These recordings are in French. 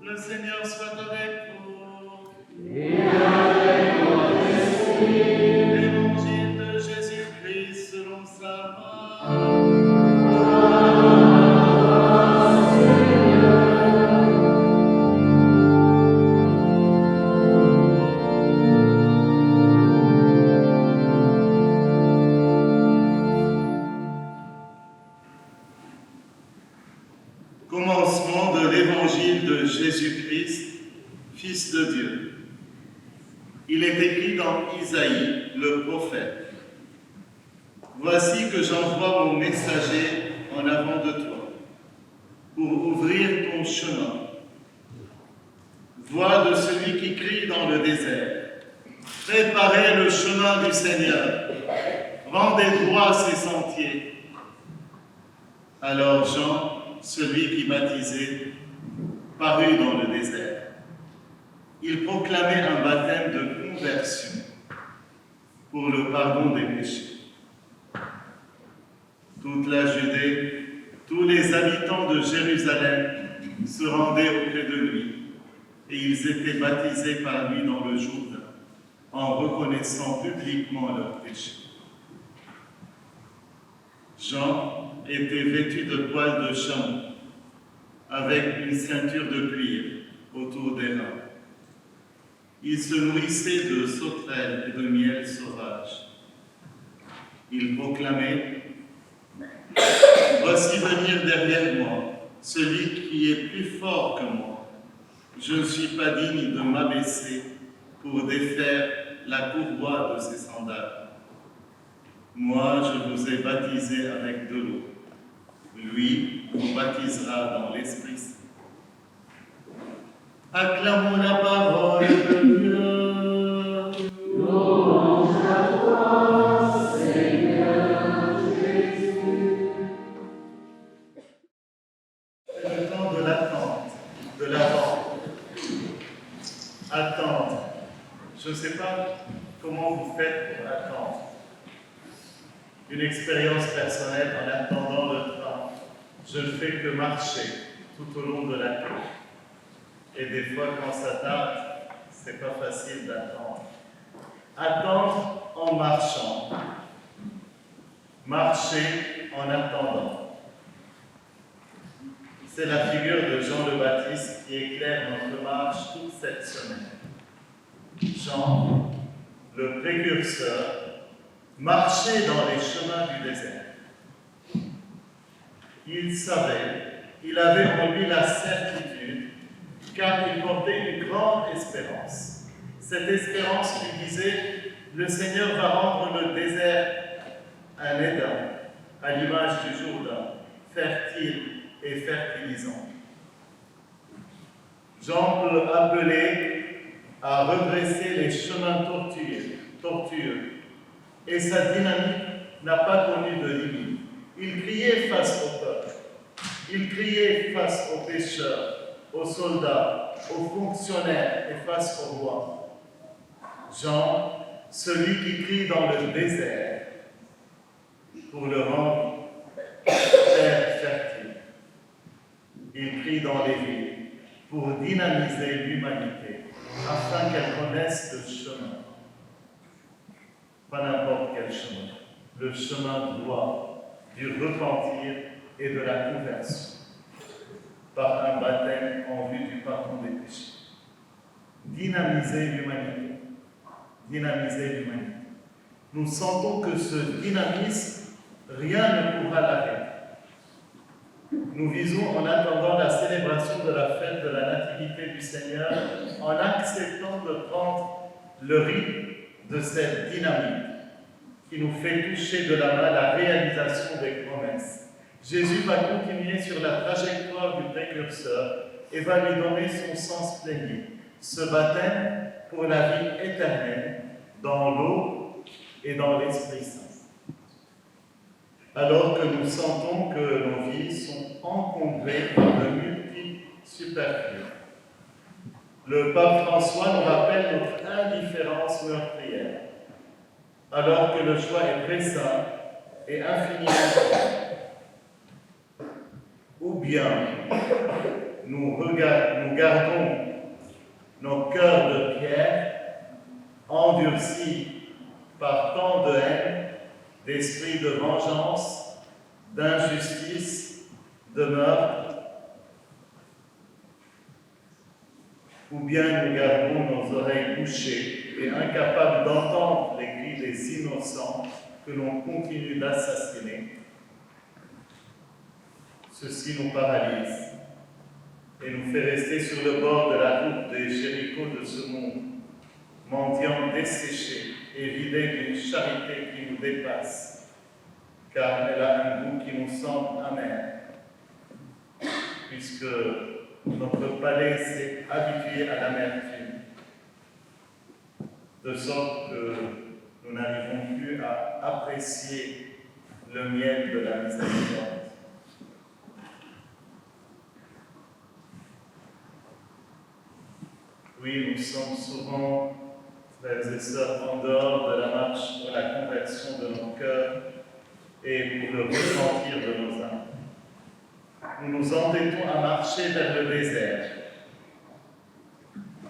Le Seigneur soit avec vous. Et avec ton esprit. Évangile de Jésus-Christ selon sa mort. Commencement de l'évangile de Jésus-Christ, Fils de Dieu. Il est écrit dans Isaïe, le prophète. Voici que j'envoie mon messager en avant de toi, pour ouvrir ton chemin. Voix de celui qui crie dans le désert. Préparez le chemin du Seigneur, rendez droit ses sentiers. Alors Jean, celui qui baptisait, parut dans le désert. Il proclamait un baptême de conversion pour le pardon des péchés. Toute la Judée, tous les habitants de Jérusalem se rendaient auprès de lui et ils étaient baptisés par lui dans le Jourdain en reconnaissant publiquement leurs péchés. Jean était vêtu de poils de chameau, avec une ceinture de cuir autour des reins. Il se nourrissait de sauterelles et de miel sauvage. Il proclamait « Voici venir derrière moi, celui qui est plus fort que moi. Je ne suis pas digne de m'abaisser pour défaire la courroie de ses sandales. Moi, je vous ai baptisé avec de l'eau. Lui vous baptisera dans l'Esprit Saint. » Acclamons la parole de Dieu. Louange à toi, Seigneur Jésus. C'est le temps de l'attente, de l'avant. Attendre. Je ne sais pas comment vous faites pour attendre. Une expérience personnelle en attendant le train. Je ne fais que marcher tout au long de la queue. Et des fois, quand ça tarde, c'est pas facile d'attendre. Attendre en marchant. Marcher en attendant. C'est la figure de Jean le Baptiste qui éclaire notre marche toute cette semaine. Jean, le précurseur, marchait dans les chemins du désert. Il savait, il avait en lui la certitude, car il portait une grande espérance. Cette espérance lui disait, le Seigneur va rendre le désert un Éden, à l'image du Jourdain, fertile et fertilisant. Jean peut appeler à redresser les chemins tortueux, et sa dynamique n'a pas connu de limite. Il criait face au peuple, il criait face aux pécheurs, aux soldats, aux fonctionnaires et face au roi. Jean, celui qui crie dans le désert pour le rendre terre fertile. Il crie dans les villes pour dynamiser l'humanité afin qu'elle connaisse le chemin. Pas n'importe quel chemin, le chemin droit du repentir et de la conversion, par un baptême en vue du pardon des péchés. Dynamiser l'humanité. Dynamiser l'humanité. Nous sentons que ce dynamisme, rien ne pourra l'arrêter. Nous visons en attendant la célébration de la fête de la Nativité du Seigneur, en acceptant de prendre le rythme de cette dynamique qui nous fait toucher de la main la réalisation des promesses. Jésus va continuer sur la trajectoire du précurseur et va lui donner son sens plénier. Ce baptême pour la vie éternelle dans l'eau et dans l'Esprit Saint. Alors que nous sentons que nos vies sont encombrées par de multiples superflus. Le pape François nous rappelle notre indifférence meurtrière, alors que le choix est très simple et infiniment grand. Ou bien nous nous gardons nos cœurs de pierre, endurcis par tant de haine, d'esprit de vengeance, d'injustice, de meurtre, ou bien nous gardons nos oreilles bouchées et incapables d'entendre les cris des innocents que l'on continue d'assassiner. Ceci nous paralyse et nous fait rester sur le bord de la route des Jéricho de ce monde, mendiant desséché et vidé d'une charité qui nous dépasse, car elle a un goût qui nous semble amer, puisque notre palais s'est habitué à l'amertume, de sorte que nous n'arrivons plus à apprécier le miel de la miséricorde. Oui, nous sommes souvent, frères et sœurs, en dehors de la marche pour la conversion de nos cœurs et pour le repentir de nos âmes. Nous nous entêtons à marcher vers le désert,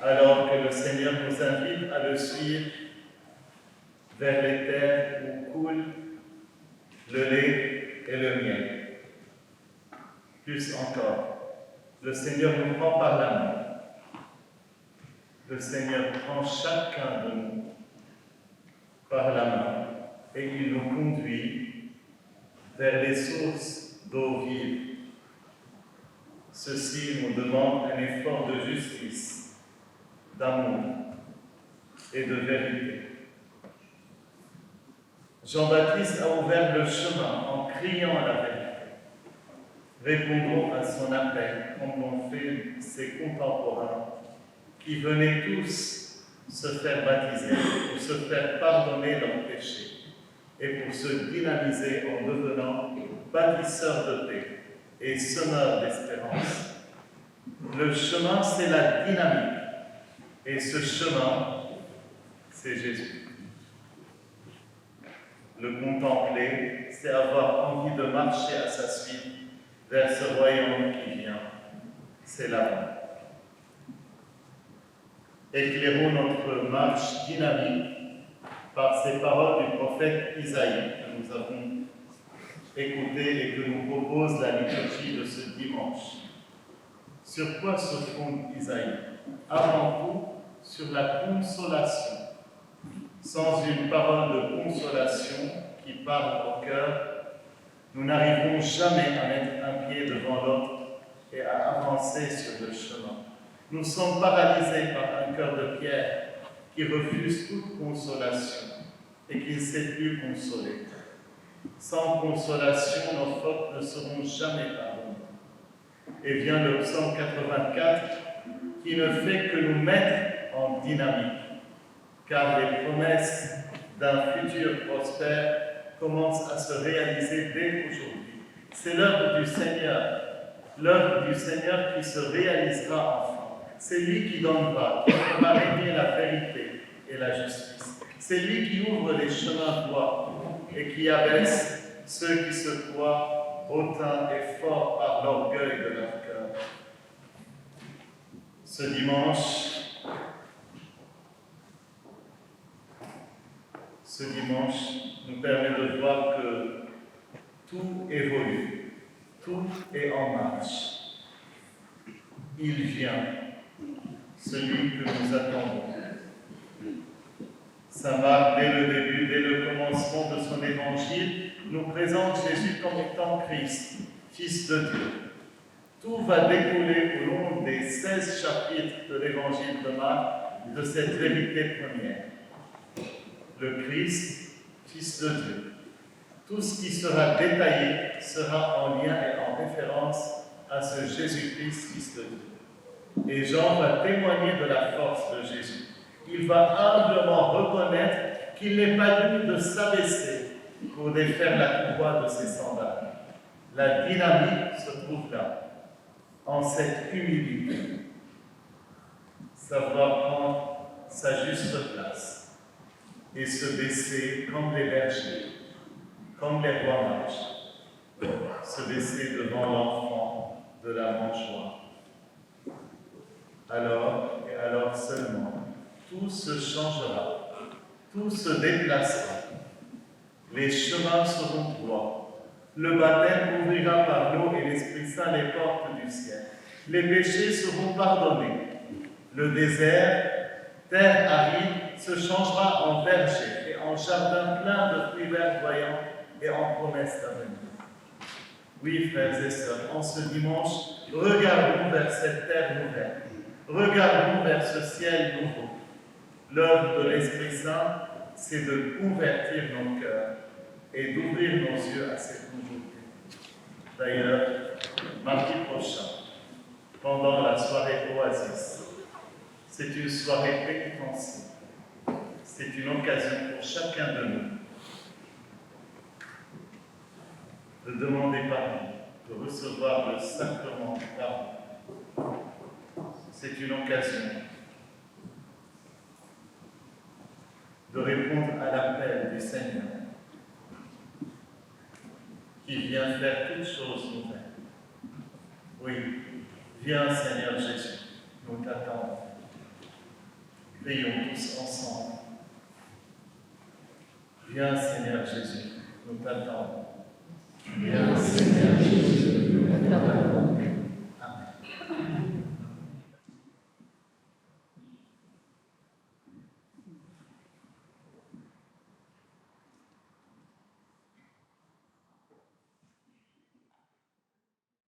alors que le Seigneur nous invite à le suivre vers les terres où coule le lait et le miel. Plus encore, le Seigneur nous prend par la main. Le Seigneur prend chacun de nous par la main et il nous conduit vers les sources d'eau vive. Ceci nous demande un effort de justice, d'amour et de vérité. Jean-Baptiste a ouvert le chemin en criant à la vérité. Répondons à son appel comme l'ont fait ses contemporains qui venaient tous se faire baptiser pour se faire pardonner leurs péchés et pour se dynamiser en devenant bâtisseurs de paix et semeurs d'espérance. Le chemin, c'est la dynamique et ce chemin, c'est Jésus. Le contempler, c'est avoir envie de marcher à sa suite vers ce royaume qui vient. C'est là. Éclairons notre marche dynamique par ces paroles du prophète Isaïe que nous avons écoutées et que nous propose la liturgie de ce dimanche. Sur quoi se fonde Isaïe? Avant tout, sur la consolation. Sans une parole de consolation qui parle au cœur, nous n'arriverons jamais à mettre un pied devant l'autre et à avancer sur le chemin. Nous sommes paralysés par un cœur de pierre qui refuse toute consolation et qui ne sait plus consoler. Sans consolation, nos fautes ne seront jamais pardonnées. Et vient le psaume 84 qui ne fait que nous mettre en dynamique, car les promesses d'un futur prospère commencent à se réaliser dès aujourd'hui. C'est l'œuvre du Seigneur qui se réalisera enfin. C'est lui qui donnera, qui fera régner la vérité et la justice. C'est lui qui ouvre les chemins droits et qui abaisse ceux qui se croient hautains et forts par l'orgueil de leur cœur. Ce dimanche, nous permet de voir que tout évolue, tout est en marche. Il vient, celui que nous attendons. Saint Marc, dès le début, dès le commencement de son évangile, nous présente Jésus comme étant Christ, Fils de Dieu. Tout va découler au long des 16 chapitres de l'évangile de Marc de cette vérité première. Le Christ, Fils de Dieu. Tout ce qui sera détaillé sera en lien et en référence à ce Jésus-Christ, Fils de Dieu. Et Jean va témoigner de la force de Jésus. Il va humblement reconnaître qu'il n'est pas digne de s'abaisser pour défaire la courroie de ses sandales. La dynamique se trouve là, en cette humilité. Savoir prendre sa juste place et se baisser comme les bergers, comme les rois mages, se baisser devant l'enfant de la mangeoire. Alors, et alors seulement, tout se changera, tout se déplacera. Les chemins seront droits. Le baptême ouvrira par l'eau et l'Esprit Saint les portes du ciel. Les péchés seront pardonnés. Le désert, terre aride, se changera en verger et en jardin plein de fruits verdoyants et en promesses d'avenir. Oui, frères et sœurs, en ce dimanche, regardons vers cette terre nouvelle. Regardons vers ce ciel nouveau. L'œuvre de l'Esprit Saint, c'est de convertir nos cœurs et d'ouvrir nos yeux à cette nouveauté. D'ailleurs, mardi prochain, pendant la soirée Oasis, c'est une soirée pénitentielle. C'est une occasion pour chacun de nous de demander pardon, de recevoir le sacrement du pardon. C'est une occasion de répondre à l'appel du Seigneur qui vient faire toutes choses nouvelles. Oui, viens Seigneur Jésus, nous t'attendons. Prions tous ensemble. Viens Seigneur Jésus, nous t'attendons. Viens Seigneur Jésus, nous t'attendons.